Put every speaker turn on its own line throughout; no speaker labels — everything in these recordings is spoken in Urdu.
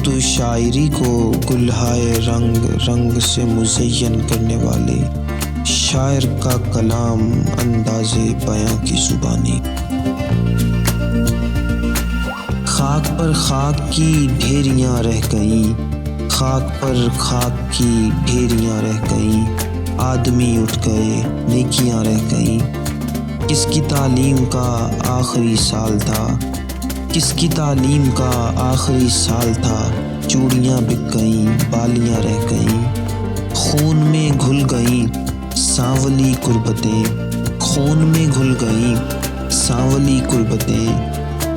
تو شاعری کو گلہائے رنگ رنگ سے مزین کرنے والے شاعر کا کلام انداز بیاں کی زبانی۔ خاک پر خاک کی ڈھیریاں رہ گئیں، خاک پر خاک کی ڈھیریاں رہ گئیں، آدمی اٹھ گئے نیکیاں رہ گئیں۔ کس کی تعلیم کا آخری سال تھا، کس کی تعلیم کا آخری سال تھا، چوڑیاں بک گئیں بالیاں رہ گئیں۔ خون میں گھل گئیں سانولی قربتیں، خون میں گھل گئیں سانولی قربتیں،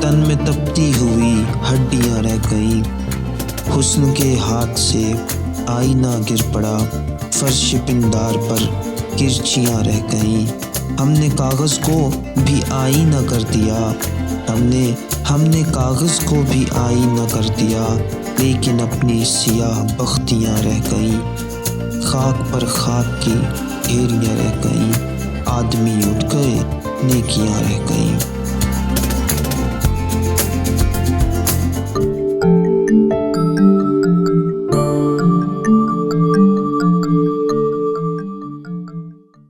تن میں تپتی ہوئی ہڈیاں رہ گئیں۔ حسن کے ہاتھ سے آئینہ گر پڑا، فرش پندار پر کرچیاں رہ گئیں۔ ہم نے کاغذ کو بھی آئینہ کر دیا، ہم نے کاغذ کو بھی آئینہ کر دیا، لیکن اپنی سیاہ بختیاں رہ گئیں۔ خاک پر خاک کی ڈھیریاں رہ گئیں، آدمی اٹھ گئے نیکیاں رہ گئیں۔